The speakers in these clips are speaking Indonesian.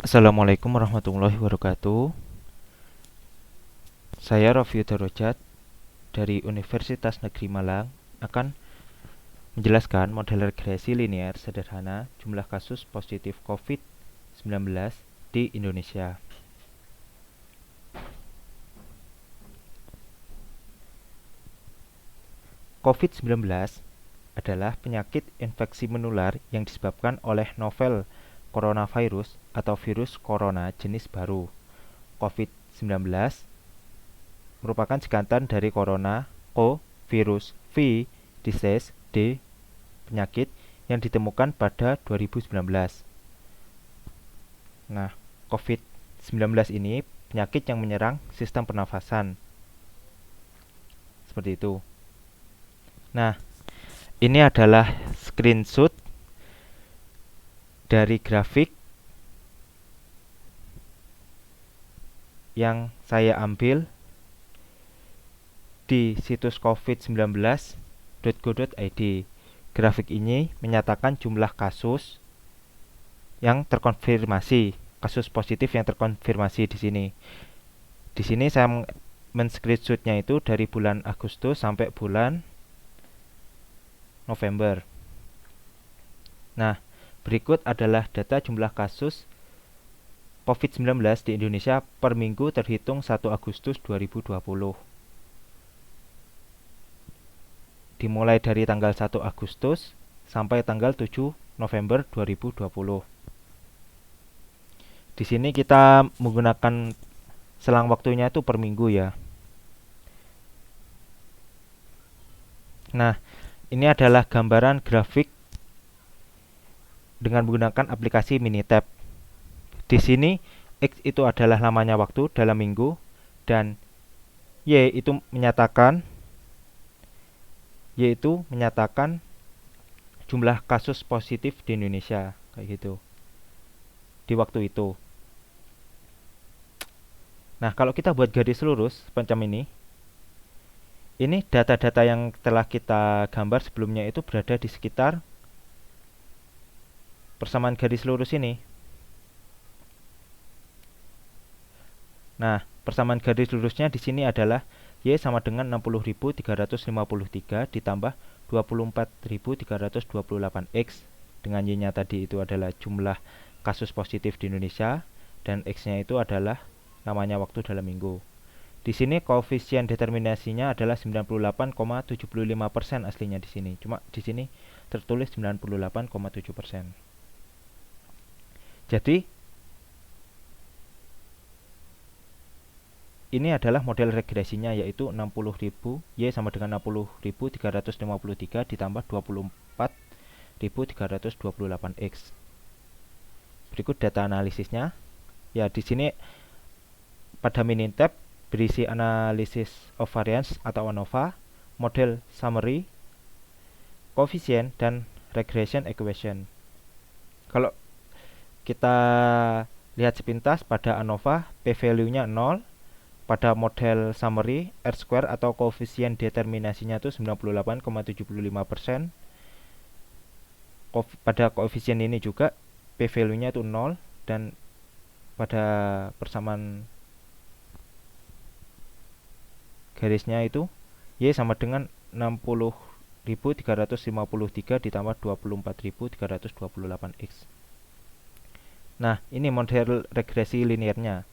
Assalamualaikum warahmatullahi wabarakatuh. Saya Rofio Darojat dari Universitas Negeri Malang akan menjelaskan model regresi linear sederhana jumlah kasus positif COVID-19 di Indonesia. COVID-19 adalah penyakit infeksi menular yang disebabkan oleh novel coronavirus atau virus corona jenis baru. COVID-19 merupakan singkatan dari corona, co, virus, v, disease, d, penyakit yang ditemukan pada 2019. Nah, COVID-19 ini penyakit yang menyerang sistem pernafasan. Seperti itu. Nah, ini adalah screenshot dari grafik yang saya ambil di situs covid19.go.id. Grafik ini menyatakan jumlah kasus yang terkonfirmasi, kasus positif yang terkonfirmasi di sini. Di sini saya men-screenshotnya itu dari bulan Agustus sampai bulan November. Nah, berikut adalah data jumlah kasus COVID-19 di Indonesia per minggu terhitung 1 Agustus 2020. Dimulai dari tanggal 1 Agustus sampai tanggal 7 November 2020. Di sini kita menggunakan selang waktunya itu per minggu ya. Nah, ini adalah gambaran grafik dengan menggunakan aplikasi Minitab. Di sini X itu adalah lamanya waktu dalam minggu dan Y itu menyatakan jumlah kasus positif di Indonesia kayak gitu di waktu itu. Nah, kalau kita buat garis lurus semacam ini data-data yang telah kita gambar sebelumnya itu berada di sekitar persamaan garis lurus ini. Nah, persamaan garis lurusnya di sini adalah Y sama dengan 60.353 ditambah 24.328X dengan Y-nya tadi itu adalah jumlah kasus positif di Indonesia dan X-nya itu adalah namanya waktu dalam minggu. Di sini koefisien determinasinya adalah 98,75% aslinya di sini. Cuma di sini tertulis 98,7%. Jadi ini adalah model regresinya yaitu 60.000 Y sama dengan 60.353 ditambah 24.328X. Berikut data analisisnya. Ya, di sini pada Minitab berisi analisis of variance atau ANOVA, model summary, koefisien dan regression equation. Kalau kita lihat sepintas pada ANOVA p-value-nya 0, pada model summary R-square atau koefisien determinasinya itu 98,75%. Pada koefisien ini juga p-value-nya itu 0 dan pada persamaan garisnya itu Y sama dengan 60.353 ditambah 24.328X. Nah, ini model regresi linearnya.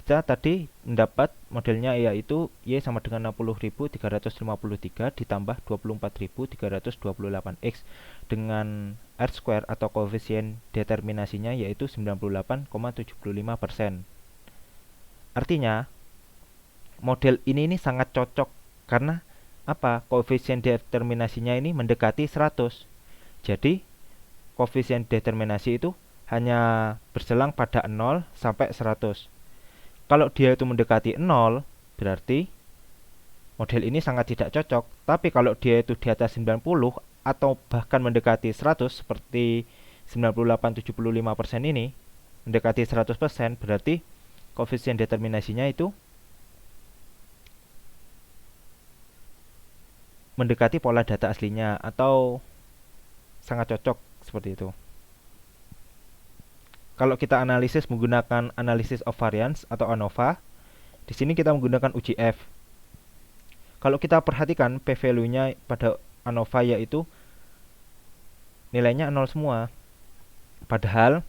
Kita tadi mendapat modelnya yaitu Y sama dengan 60.353 ditambah 24.328X dengan R-square atau koefisien determinasinya yaitu 98,75%. Artinya, model ini sangat cocok karena apa? Koefisien determinasinya ini mendekati 100. Jadi, koefisien determinasi itu hanya berselang pada 0 sampai 100. Kalau dia itu mendekati 0, berarti model ini sangat tidak cocok. Tapi kalau dia itu di atas 90 atau bahkan mendekati 100 seperti 98,75% ini, mendekati 100%, berarti koefisien determinasinya itu mendekati pola data aslinya atau sangat cocok seperti itu. kalau kita analisis menggunakan analysis of variance atau ANOVA, di sini kita menggunakan UGF. Kalau kita perhatikan p-value-nya pada ANOVA yaitu nilainya 0 semua. Padahal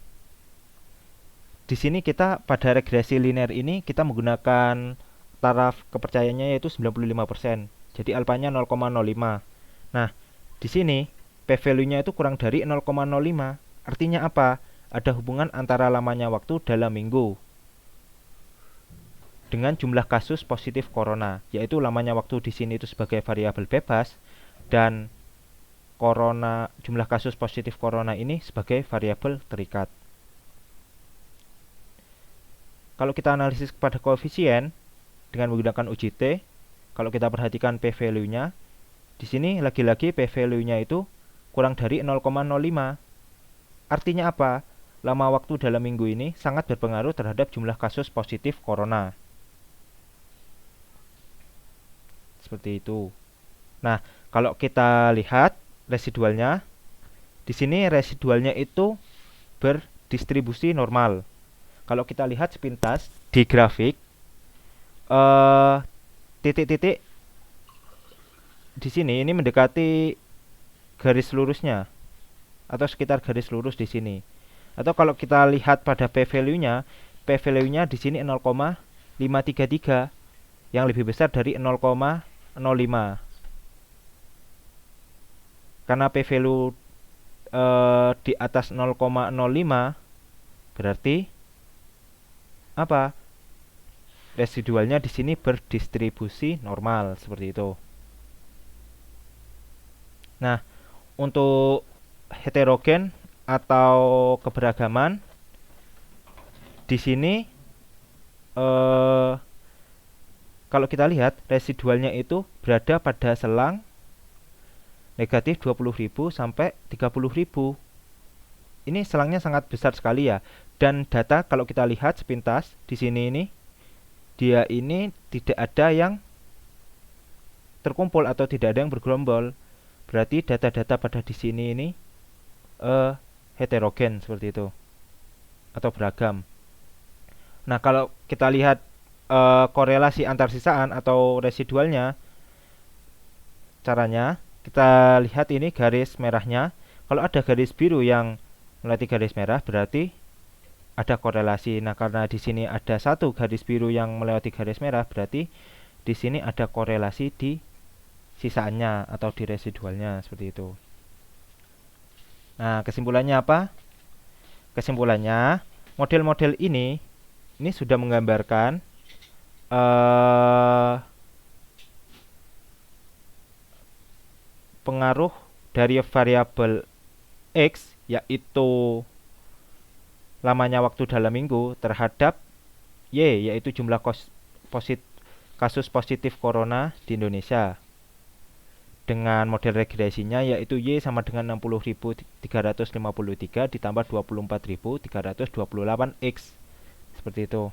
di sini kita pada regresi linear ini kita menggunakan taraf kepercayaannya yaitu 95%. Jadi alfanya 0,05. Nah, di sini p-value-nya itu kurang dari 0,05. Artinya apa? Ada hubungan antara lamanya waktu dalam minggu dengan jumlah kasus positif corona, yaitu lamanya waktu di sini itu sebagai variabel bebas dan jumlah kasus positif corona ini sebagai variabel terikat. Kalau kita analisis kepada koefisien dengan menggunakan UJT, kalau kita perhatikan p-value-nya, di sini lagi-lagi p-value-nya itu kurang dari 0,05. Artinya apa? Lama waktu dalam minggu ini sangat berpengaruh terhadap jumlah kasus positif corona. Seperti itu. Nah, kalau kita lihat residualnya, di sini residualnya itu berdistribusi normal. Kalau kita lihat sepintas di grafik, titik-titik di sini ini mendekati garis lurusnya atau sekitar garis lurus di sini. Atau kalau kita lihat pada p-value-nya, p-value-nya di sini 0,533 yang lebih besar dari 0,05. Karena p-value di atas 0,05 berarti apa? Residualnya di sini berdistribusi normal seperti itu. Nah, untuk heterogen atau keberagaman di sini kalau kita lihat residualnya itu berada pada selang negatif 20.000 sampai 30.000. Ini selangnya sangat besar sekali ya. Dan data kalau kita lihat sepintas di sini ini dia ini tidak ada yang terkumpul atau tidak ada yang bergerombol. Berarti data-data pada di sini ini heterogen seperti itu atau beragam. Nah, kalau kita lihat korelasi antar sisaan atau residualnya, caranya kita lihat ini garis merahnya. Kalau ada garis biru yang melewati garis merah berarti ada korelasi. Nah, karena di sini ada satu garis biru yang melewati garis merah berarti di sini ada korelasi di sisaannya atau di residualnya seperti itu. Nah, kesimpulannya apa? Kesimpulannya, model-model ini sudah menggambarkan pengaruh dari variabel X, yaitu lamanya waktu dalam minggu, terhadap Y, yaitu jumlah kasus positif corona di Indonesia. Dengan model regresinya yaitu Y sama dengan 60.353 ditambah 24.328 X. Seperti itu.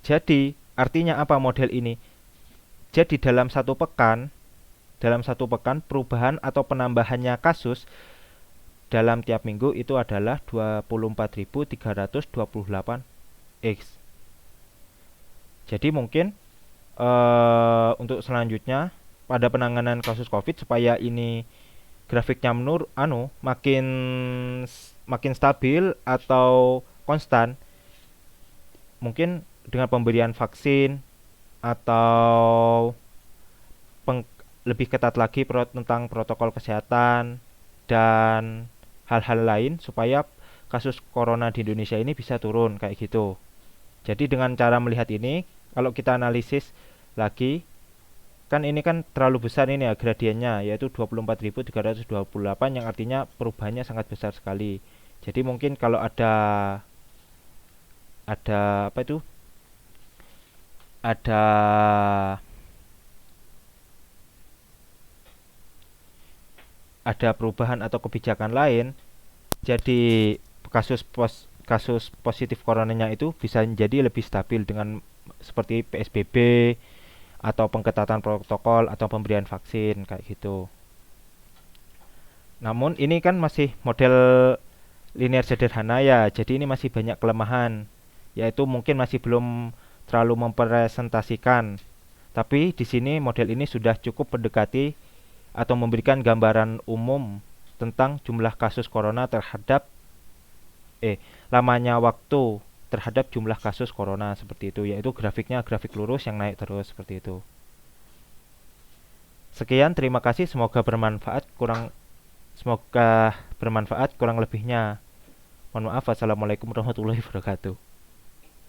Jadi, artinya apa model ini? Jadi dalam satu pekan perubahan atau penambahannya kasus dalam tiap minggu itu adalah 24.328 X. Jadi mungkin untuk selanjutnya pada penanganan kasus COVID supaya ini grafiknya makin stabil atau konstan, mungkin dengan pemberian vaksin atau lebih ketat lagi tentang protokol kesehatan dan hal-hal lain supaya kasus corona di Indonesia ini bisa turun kayak gitu. Jadi dengan cara melihat ini, kalau kita analisis lagi, kan ini kan terlalu besar ini ya gradiennya, yaitu 24.328 yang artinya perubahannya sangat besar sekali. Jadi mungkin kalau ada apa itu? Ada perubahan atau kebijakan lain, jadi kasus positif coronanya itu bisa menjadi lebih stabil dengan seperti PSBB atau pengetatan protokol atau pemberian vaksin kayak gitu. Namun ini kan masih model linear sederhana ya, jadi ini masih banyak kelemahan, yaitu mungkin masih belum terlalu mempresentasikan. Tapi di sini model ini sudah cukup mendekati atau memberikan gambaran umum tentang jumlah kasus corona terhadap lamanya waktu terhadap jumlah kasus corona seperti itu, yaitu grafiknya grafik lurus yang naik terus seperti itu. Sekian, terima kasih, semoga bermanfaat kurang lebihnya. Mohon maaf. Wassalamualaikum warahmatullahi wabarakatuh.